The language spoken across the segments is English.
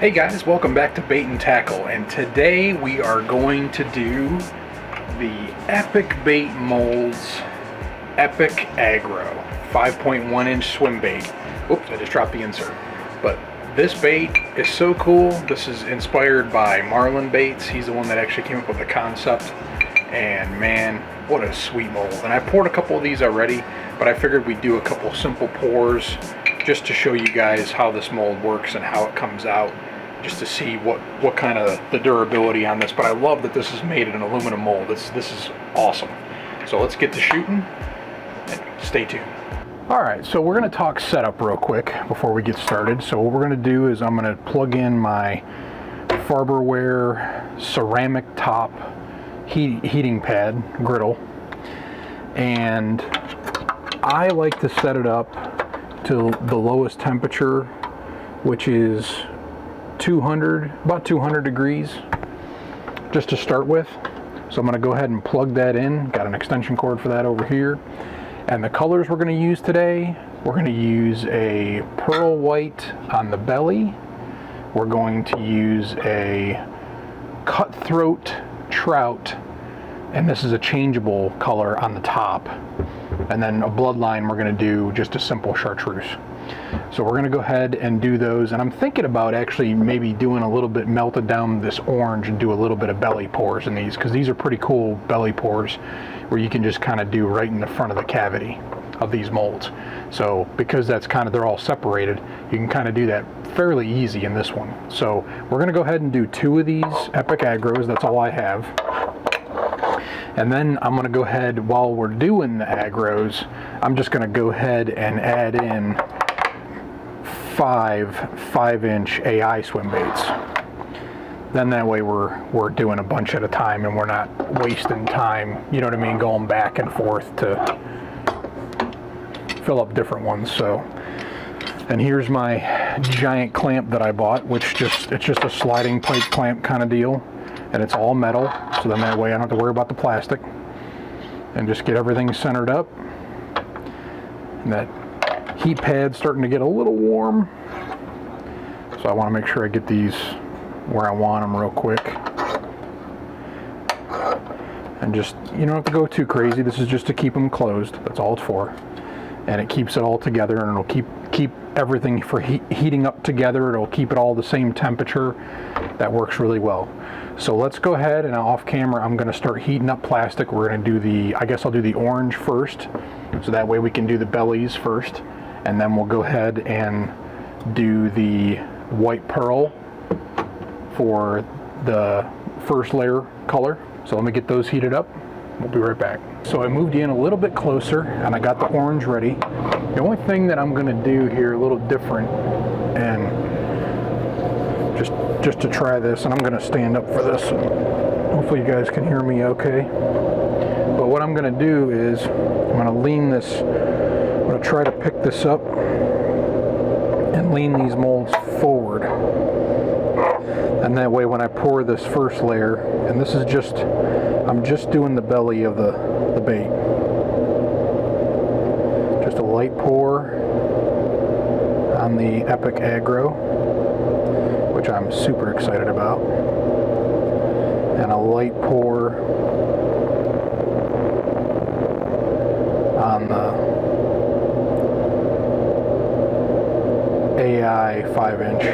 Hey guys, welcome back to Bait and Tackle, and today we are going to do the Epic Bait Molds Epic Aggro 5.1 inch swim bait. Oops, I just dropped the insert. But this bait is so cool. This is inspired by Marling Baits. He's the one that actually came up with the concept, and man, what a sweet mold. And I poured a couple of these already, but I figured we'd do a couple simple pours just to show you guys how this mold works and how it comes out, just to see what kind of the durability on this. But I love that this is made in an aluminum mold. This is awesome. So let's get to shooting and stay tuned. Alright, so we're going to talk setup real quick before we get started. So what we're going to do is I'm going to plug in my Farberware ceramic top heating pad griddle, and I like to set it up to the lowest temperature, which is about 200 degrees, just to start with. So I'm going to go ahead and plug that in. Got an extension cord for that over here. And the colors we're going to use today, we're going to use a pearl white on the belly. We're going to use a cutthroat trout, and this is a changeable color on the top. And then a bloodline, we're going to do just a simple chartreuse. So we're going to go ahead and do those, and I'm thinking about actually maybe doing a little bit, melted down this orange and do a little bit of belly pours in these, because these are pretty cool belly pours where you can just kind of do right in the front of the cavity of these molds. So because that's kind of, they're all separated, you can kind of do that fairly easy in this one. So we're going to go ahead and do 2 of these Epic Aggros. That's all I have. And then I'm going to go ahead, while we're doing the Aggros, I'm just going to go ahead and add in 5-inch AI swim baits. Then that way we're doing a bunch at a time and we're not wasting time, you know what I mean, going back and forth to fill up different ones. So, and here's my giant clamp that I bought, which it's just a sliding pipe clamp kind of deal, and it's all metal, so then that way I don't have to worry about the plastic. And just get everything centered up. And that heat pad's starting to get a little warm, so I want to make sure I get these where I want them real quick. And just, you don't have to go too crazy. This is just to keep them closed. That's all it's for. And it keeps it all together, and it'll keep everything for heating up together. It'll keep it all the same temperature. That works really well. So let's go ahead, and off camera I'm going to start heating up plastic. We're going to do I guess I'll do the orange first, so that way we can do the bellies first, and then we'll go ahead and do the white pearl for the first layer color. So let me get those heated up. We'll be right back. So I moved in a little bit closer and I got the orange ready. The only thing that I'm going to do here a little different, and just to try this, and I'm going to stand up for this, and hopefully you guys can hear me okay. But what I'm going to do is I'm going to lean this, I'm going to try to pick this up and lean these molds forward. And that way when I pour this first layer, and this is I'm just doing the belly of the bait. Just a light pour on the Epic Aggro, which I'm super excited about. And a light pour on the AI 5-inch.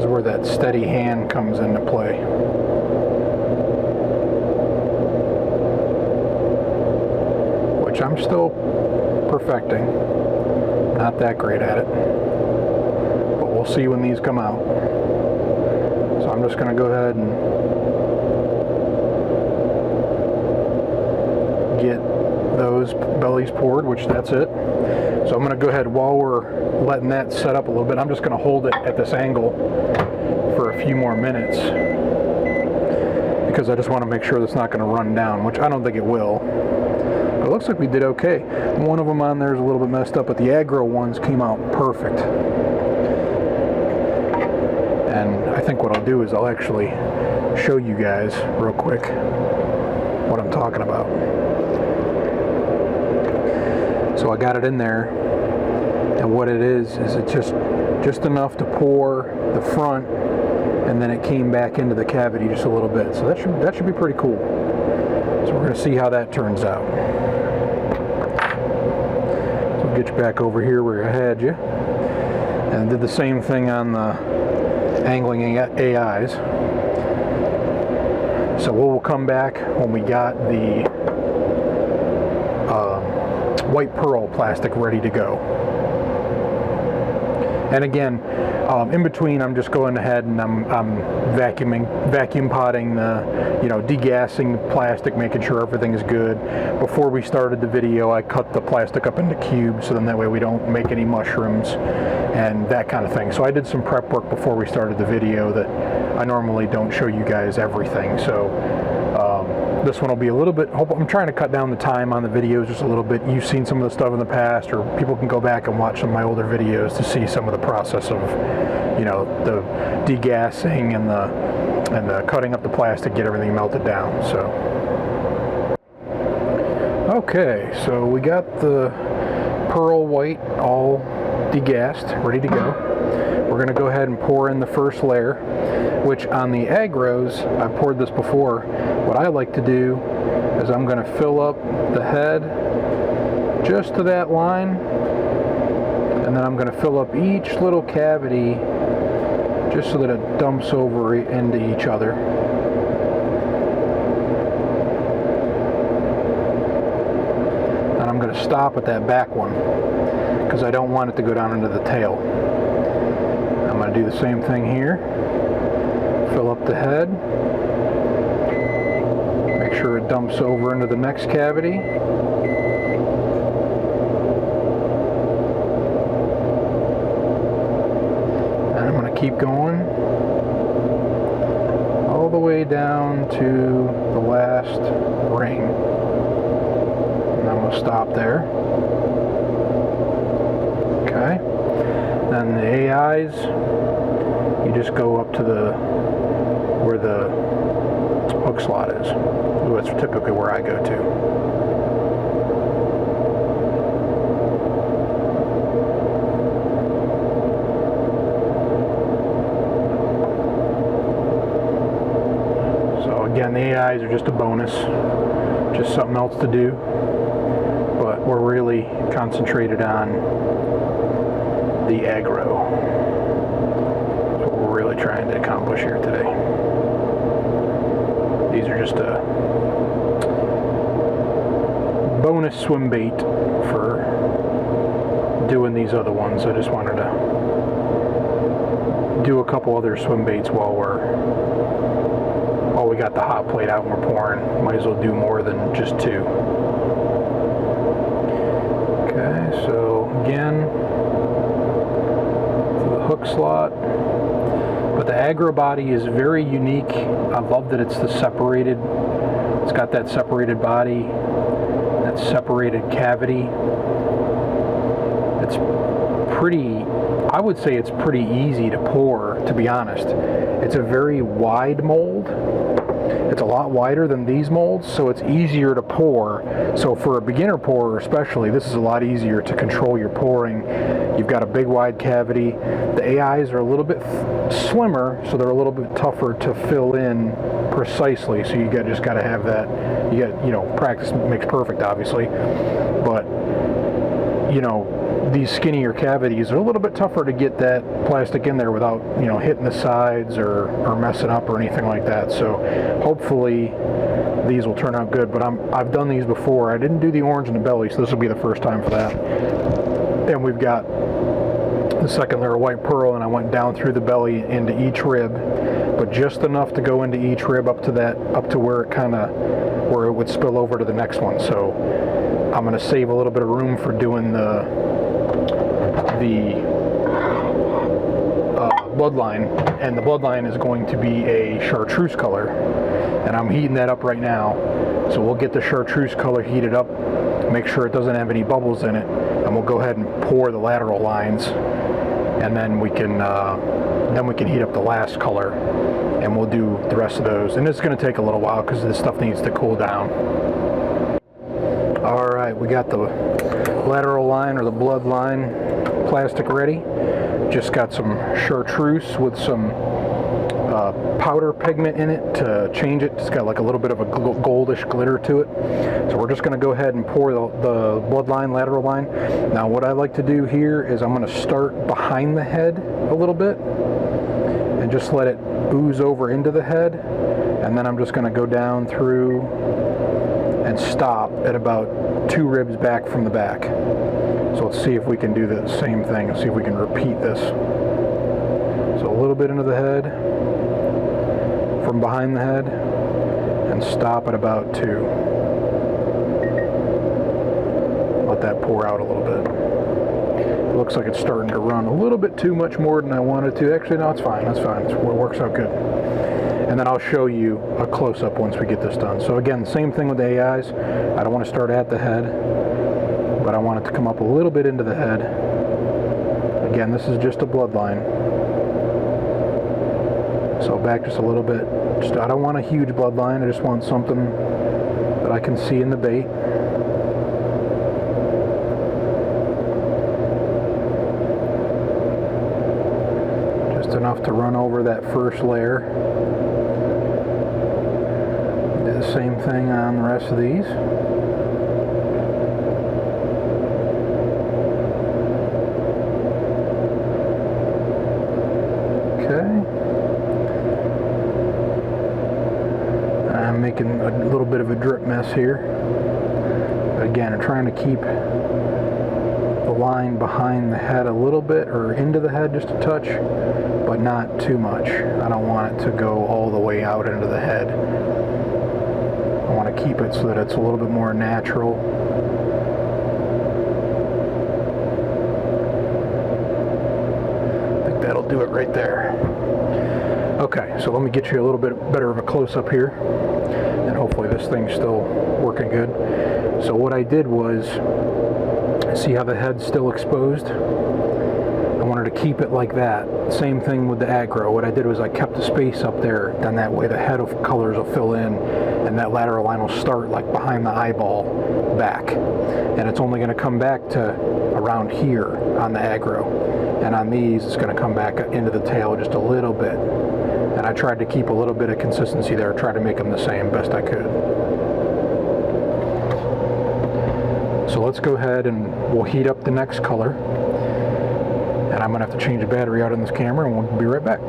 Where that steady hand comes into play. Which I'm still perfecting. Not that great at it. But we'll see when these come out. So I'm just going to go ahead and get those bellies poured, which that's it. So I'm going to go ahead, while we're letting that set up a little bit, I'm just going to hold it at this angle for a few more minutes, because I just want to make sure that's not going to run down, which I don't think it will. But it looks like we did okay. One of them on there is a little bit messed up, but the Aggro ones came out perfect. And I think what I'll do is I'll actually show you guys real quick what I'm talking about. So I got it in there, and what it is it's just enough to pour the front, and then it came back into the cavity just a little bit. So that should be pretty cool. So we're going to see how that turns out. So we'll get you back over here where I had you, and did the same thing on the angling AIs. So we'll come back when we got the white pearl plastic ready to go. And again, in between, I'm just going ahead and I'm vacuum potting the, degassing the plastic, making sure everything is good. Before we started the video, I cut the plastic up into cubes, so then that way we don't make any mushrooms and that kind of thing. So I did some prep work before we started the video that I normally don't show you guys everything. So this one will be a little bit, I'm trying to cut down the time on the videos just a little bit. You've seen some of the stuff in the past, or people can go back and watch some of my older videos to see some of the process of, the degassing and the cutting up the plastic, get everything melted down. So, okay, so we got the pearl white all degassed, ready to go. We're going to go ahead and pour in the first layer, which on the Aggros, I've poured this before. What I like to do is I'm going to fill up the head just to that line, and then I'm going to fill up each little cavity just so that it dumps over into each other. And I'm going to stop at that back one because I don't want it to go down into the tail. I'm going to do the same thing here. Fill up the head. Make sure it dumps over into the next cavity. And I'm going to keep going all the way down to the last ring. And I'm going to stop there. Okay. Then the AIs, you just go up to where the hook slot is. That's typically where I go to. So again, the AIs are just a bonus, just something else to do, but we're really concentrated on the Aggro. That's what we're really trying to accomplish here today. These are just a bonus swim bait for doing these other ones. I just wanted to do a couple other swim baits while we got the hot plate out and we're pouring. Might as well do more than just two. Okay, so again, to the hook slot. But the Aggro body is very unique. I love that it's it's got that separated body, that separated cavity. It's I would say it's pretty easy to pour, to be honest. It's a very wide mold. It's a lot wider than these molds, so it's easier to pour. So for a beginner pourer especially, this is a lot easier to control your pouring. You've got a big wide cavity. The AIs are a little bit slimmer, so they're a little bit tougher to fill in precisely. So you just got to have that. Practice makes perfect, obviously. But these skinnier cavities are a little bit tougher to get that plastic in there without hitting the sides or messing up or anything like that. So hopefully these will turn out good. But I've done these before. I didn't do the orange in the belly, so this will be the first time for that. And we've got the second layer of white pearl, and I went down through the belly into each rib, but just enough to go into each rib up to where it would spill over to the next one. So I'm going to save a little bit of room for doing the bloodline, and the bloodline is going to be a chartreuse color, and I'm heating that up right now. So we'll get the chartreuse color heated up, make sure it doesn't have any bubbles in it, and we'll go ahead and pour the lateral lines, and then we can heat up the last color, and we'll do the rest of those. And it's going to take a little while because this stuff needs to cool down. Alright, Alright, we got the lateral line or the bloodline plastic ready. Just got some chartreuse with some powder pigment in it to change it. It's got like a little bit of a goldish glitter to it. So we're just going to go ahead and pour the bloodline, lateral line. Now what I like to do here is I'm going to start behind the head a little bit and just let it ooze over into the head, and then I'm just going to go down through and stop at about 2 ribs back from the back. So let's see if we can do the same thing and see if we can repeat this. So a little bit into the head, from behind the head, and stop at about 2. Let that pour out a little bit. It looks like it's starting to run a little bit too much more than I wanted to. Actually, no, it's fine. That's fine. It works out good. And then I'll show you a close-up once we get this done. So again, same thing with the AIs. I don't want to start at the head, but I want it to come up a little bit into the head. Again, this is just a bloodline. So back just a little bit. I don't want a huge bloodline. I just want something that I can see in the bait. Just enough to run over that first layer. Do the same thing on the rest of these. Making a little bit of a drip mess here. But again, I'm trying to keep the line behind the head a little bit, or into the head just a touch, but not too much. I don't want it to go all the way out into the head. I want to keep it so that it's a little bit more natural. I think that'll do it right there. Okay, so let me get you a little bit better of a close-up here, and hopefully this thing's still working good. So what I did was, see how the head's still exposed? I wanted to keep it like that. Same thing with the Aggro. What I did was I kept the space up there, then that way the head of colors will fill in, and that lateral line will start like behind the eyeball back. And it's only going to come back to around here on the Aggro. And on these, it's going to come back into the tail just a little bit. And I tried to keep a little bit of consistency there, try to make them the same best I could. So let's go ahead and we'll heat up the next color. And I'm going to have to change the battery out on this camera, and we'll be right back.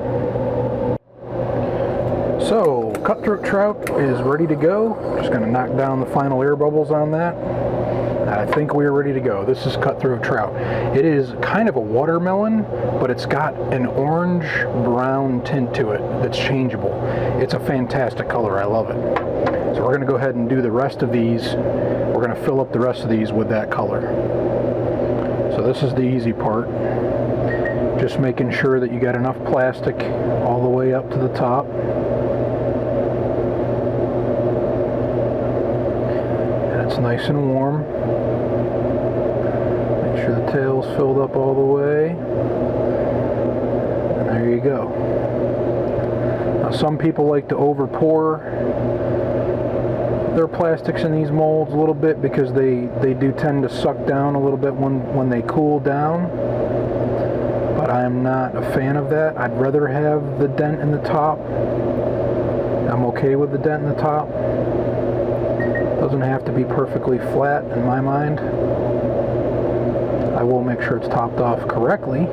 So, cutthroat trout is ready to go. Just going to knock down the final air bubbles on that. I think we are ready to go. This is cutthroat trout. It is kind of a watermelon, but it's got an orange-brown tint to it that's changeable. It's a fantastic color. I love it. So we're going to go ahead and do the rest of these. We're going to fill up the rest of these with that color. So this is the easy part. Just making sure that you got enough plastic all the way up to the top. And it's nice and warm. Make sure the tail's filled up all the way. And there you go. Now some people like to over pour their plastics in these molds a little bit because they do tend to suck down a little bit when they cool down. But I'm not a fan of that. I'd rather have the dent in the top. I'm okay with the dent in the top. Doesn't have to be perfectly flat in my mind. I will make sure it's topped off correctly,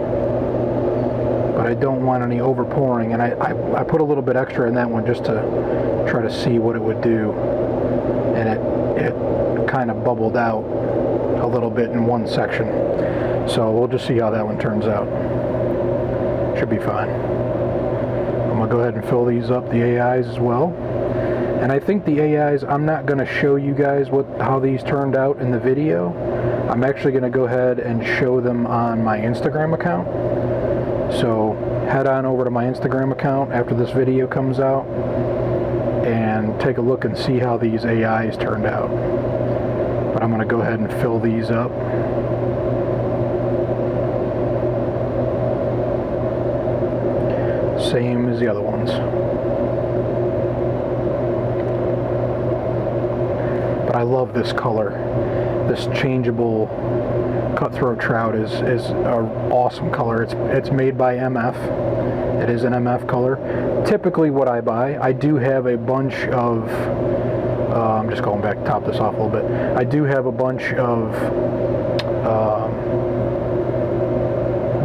but I don't want any over pouring, and I put a little bit extra in that one just to try to see what it would do, and it kind of bubbled out a little bit in one section. So we'll just see how that one turns out. Should be fine. I'm going to go ahead and fill these up, the AIs as well. And I think the AIs, I'm not going to show you guys how these turned out in the video. I'm actually going to go ahead and show them on my Instagram account. So head on over to my Instagram account after this video comes out and take a look and see how these AIs turned out. But I'm going to go ahead and fill these up. Same as the other ones. But I love this color. this changeable cutthroat trout is an awesome color. It's made by MF. It is an MF color. Typically what I buy, I do have a bunch of, I'm just going back to top this off a little bit. I do have a bunch of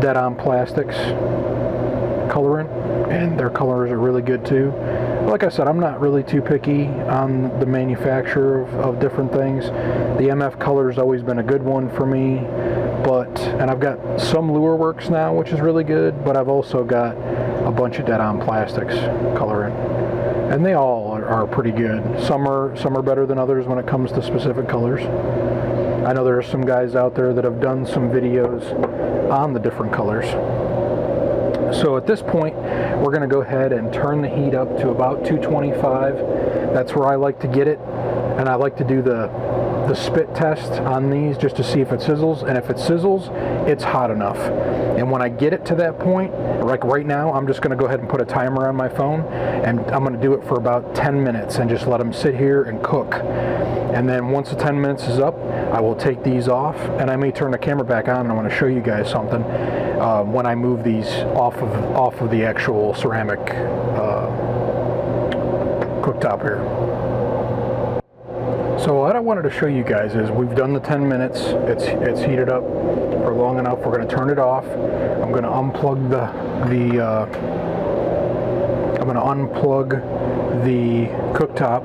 Dead On Plastics colorant, and their colors are really good too. Like I said, I'm not really too picky on the manufacturer of different things. The MF color has always been a good one for me, and I've got some Lure Works now, which is really good, but I've also got a bunch of Dead On Plastics colorant, and they all are pretty good. Some are better than others when it comes to specific colors. I know there are some guys out there that have done some videos on the different colors. So at this point, we're going to go ahead and turn the heat up to about 225. That's where I like to get it, and I like to do the spit test on these just to see if it sizzles, and if it sizzles, it's hot enough. And when I get it to that point, like right now, I'm just going to go ahead and put a timer on my phone, and I'm going to do it for about 10 minutes and just let them sit here and cook. And then once the 10 minutes is up, I will take these off, and I may turn the camera back on, and I want to show you guys something when I move these off of the actual ceramic cooktop here. So what I wanted to show you guys is we've done the 10 minutes. It's heated up for long enough. We're going to turn it off. I'm going to unplug the cooktop,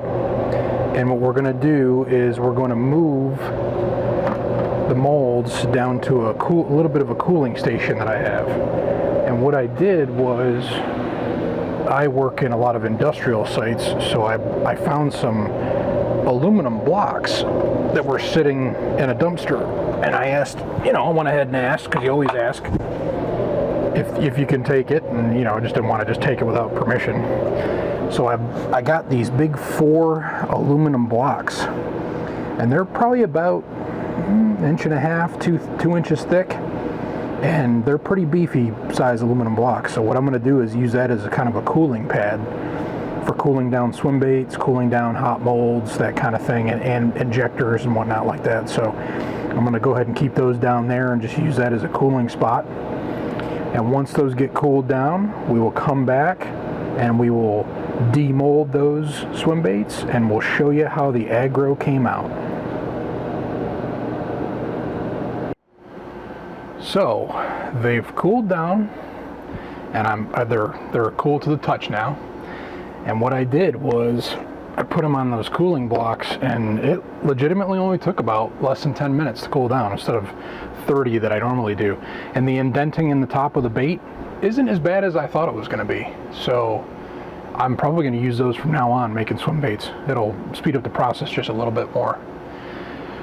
and what we're going to do is we're going to move the molds down to a little bit of a cooling station that I have. And what I did was, I work in a lot of industrial sites, so I found some aluminum blocks that were sitting in a dumpster, and I asked, I went ahead and asked, because you always ask if you can take it, and I just didn't want to just take it without permission. So I got these big 4 aluminum blocks, and they're probably about 1.5 to 2 inches thick, and they're pretty beefy size aluminum blocks. So what I'm going to do is use that as a kind of a cooling pad for cooling down swim baits, cooling down hot molds, that kind of thing, and injectors and whatnot like that. So I'm going to go ahead and keep those down there and just use that as a cooling spot. And once those get cooled down, we will come back and we will demold those swim baits, and we'll show you how the Aggro came out. So they've cooled down, and they're cool to the touch now. And what I did was I put them on those cooling blocks, and it legitimately only took about less than 10 minutes to cool down instead of 30 that I normally do. And the indenting in the top of the bait isn't as bad as I thought it was going to be. So I'm probably going to use those from now on making swim baits. It'll speed up the process just a little bit more.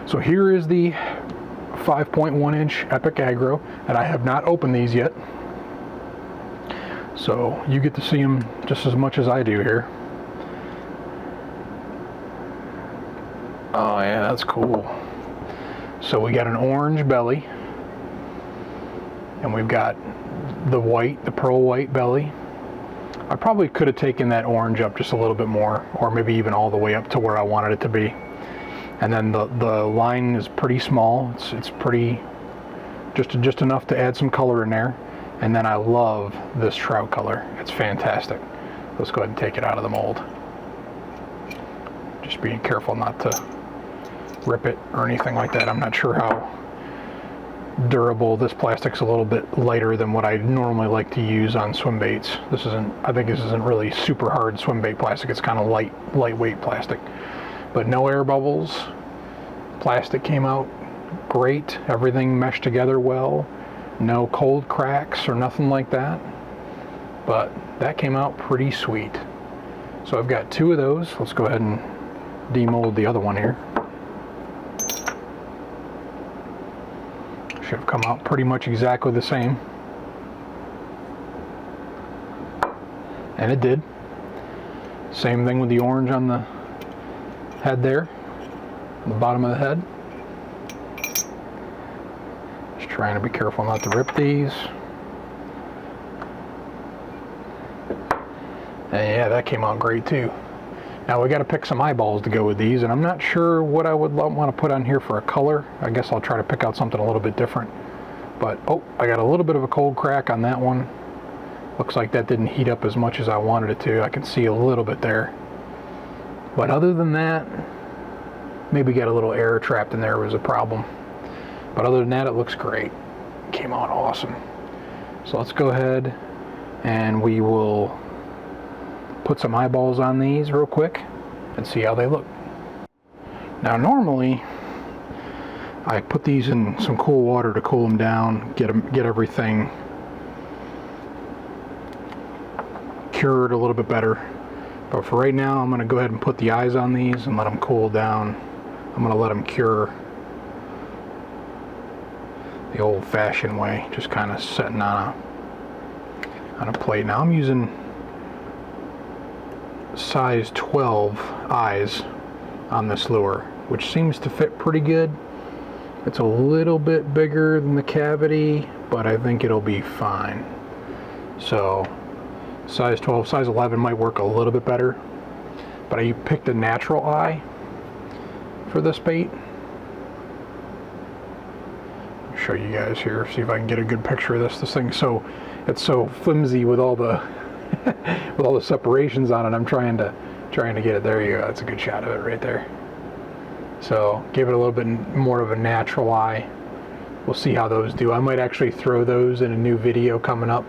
So here is the 5.1 inch Epic Aggro, and I have not opened these yet. So you get to see them just as much as I do here. Oh yeah, that's cool. So we got an orange belly, and we've got the pearl white belly. I probably could have taken that orange up just a little bit more, or maybe even all the way up to where I wanted it to be. And then the line is pretty small. It's pretty, just enough to add some color in there. And then I love this trout color. It's fantastic. Let's go ahead and take it out of the mold. Just being careful not to rip it or anything like that. I'm not sure how durable. This plastic's a little bit lighter than what I normally like to use on swim baits. I think this isn't really super hard swim bait plastic. It's kind of lightweight plastic. But no air bubbles. Plastic came out great. Everything meshed together well. No cold cracks or nothing like that. But that came out pretty sweet. So I've got 2 of those. Let's go ahead and demold the other one here. Should have come out pretty much exactly the same. And it did. Same thing with the orange on the head there, on the bottom of the head. Just trying to be careful not to rip these. And yeah, that came out great too. Now we got to pick some eyeballs to go with these, and I'm not sure what I would want to put on here for a color. I guess I'll try to pick out something a little bit different. But, oh, I got a little bit of a cold crack on that one. Looks like that didn't heat up as much as I wanted it to. I can see a little bit there. But other than that, maybe got a little air trapped in there was a problem. But other than that, it looks great. It came out awesome. So let's go ahead and we will put some eyeballs on these real quick and see how they look. Now normally I put these in some cool water to cool them down, get everything cured a little bit better. But for right now, I'm going to go ahead and put the eyes on these and let them cool down. I'm going to let them cure the old-fashioned way, just kind of sitting on a plate. Now I'm using size 12 eyes on this lure, which seems to fit pretty good. It's a little bit bigger than the cavity, but I think it'll be fine. So size 12, size 11 might work a little bit better, but I picked a natural eye for this bait. I'll show you guys here, see if I can get a good picture of this. This thing, so it's so flimsy with all the with all the separations on it. I'm trying to get it. There you go. That's a good shot of it right there. So give it a little bit more of a natural eye. We'll see how those do. I might actually throw those in a new video coming up.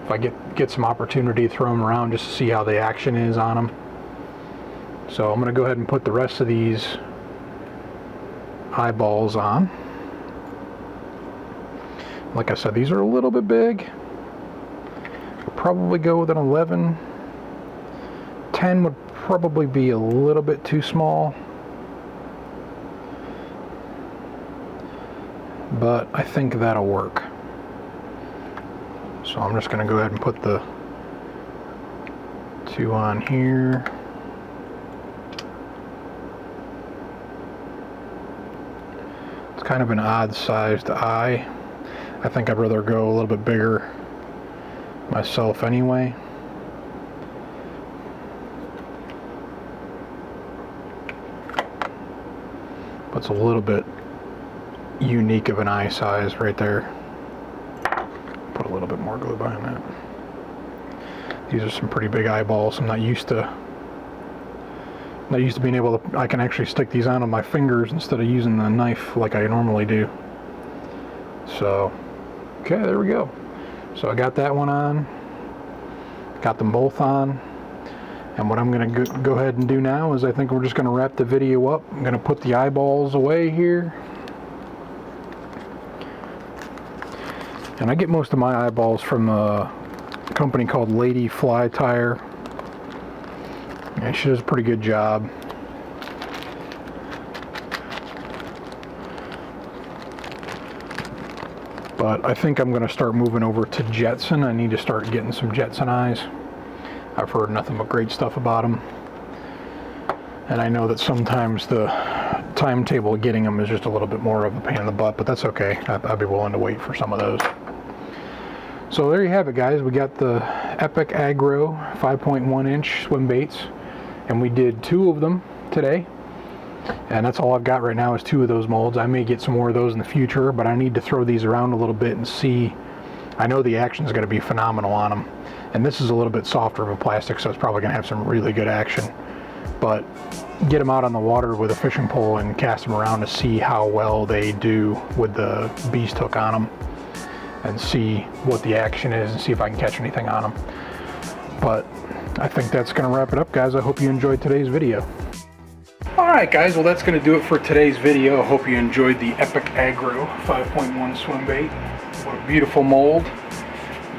If I get some opportunity to throw them around just to see how the action is on them. So I'm going to go ahead and put the rest of these eyeballs on. Like I said, these are a little bit big. We'll probably go with an 11. 10 would probably be a little bit too small. But I think that'll work. So I'm just going to go ahead and put the 2 on here. It's kind of an odd sized eye. I think I'd rather go a little bit bigger myself anyway. But it's a little bit unique of an eye size right there. Put a little bit more glue behind that. These are some pretty big eyeballs. I'm not used to being able to, I can actually stick these on with my fingers instead of using the knife like I normally do. So, okay, there we go. So I got that one on, got them both on, and what I'm going to go ahead and do now is I think we're just going to wrap the video up. I'm going to put the eyeballs away here. And I get most of my eyeballs from a company called Lady Fly Tire. And she does a pretty good job. But I think I'm going to start moving over to Jetson. I need to start getting some Jetson eyes. I've heard nothing but great stuff about them. And I know that sometimes the timetable of getting them is just a little bit more of a pain in the butt, but that's okay. I'd be willing to wait for some of those. So there you have it, guys. We got the Epic Aggro 5.1 inch swim baits, and we did 2 of them today. And that's all I've got right now is 2 of those molds. I may get some more of those in the future, but I need to throw these around a little bit and see. I know the action is going to be phenomenal on them. And this is a little bit softer of a plastic, so it's probably going to have some really good action. But get them out on the water with a fishing pole and cast them around to see how well they do with the beast hook on them, and see what the action is and see if I can catch anything on them. But I think that's going to wrap it up, guys. I hope you enjoyed today's video. Alright guys, well that's going to do it for today's video. I hope you enjoyed the Epic Aggro 5.1 swim bait. What a beautiful mold.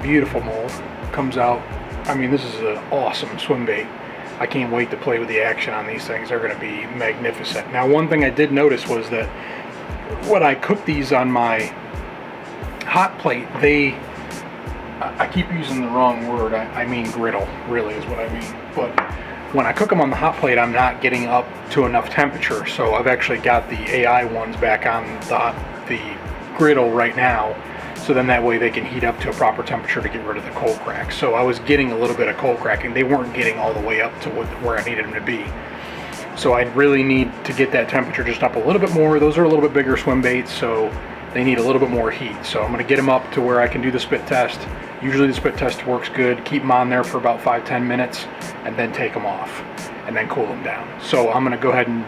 Beautiful mold. Comes out, I mean, this is an awesome swim bait. I can't wait to play with the action on these things. They're going to be magnificent. Now one thing I did notice was that when I cook these on my hot plate, I keep using the wrong word. I mean griddle, really is what I mean. But when I cook them on the hot plate, I'm not getting up to enough temperature. So I've actually got the AI ones back on the griddle right now. So then that way they can heat up to a proper temperature to get rid of the cold crack. So I was getting a little bit of cold cracking. They weren't getting all the way up to where I needed them to be. So I really need to get that temperature just up a little bit more. Those are a little bit bigger swim baits, so they need a little bit more heat. So I'm gonna get them up to where I can do the spit test. Usually the spit test works good. Keep them on there for about 5-10 minutes and then take them off and then cool them down. So I'm gonna go ahead and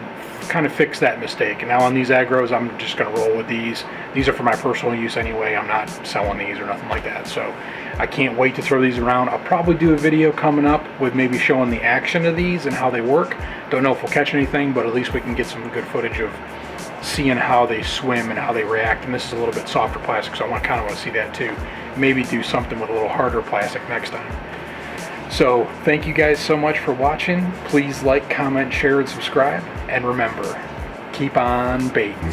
kind of fix that mistake. And now on these Aggros, I'm just gonna roll with these. These are for my personal use anyway. I'm not selling these or nothing like that. So I can't wait to throw these around. I'll probably do a video coming up with maybe showing the action of these and how they work. Don't know if we'll catch anything, but at least we can get some good footage of seeing how they swim and how they react. And this is a little bit softer plastic, so I kind of want to see that too. Maybe do something with a little harder plastic next time. So thank you guys so much for watching. Please like, comment, share, and subscribe. And remember, keep on baiting.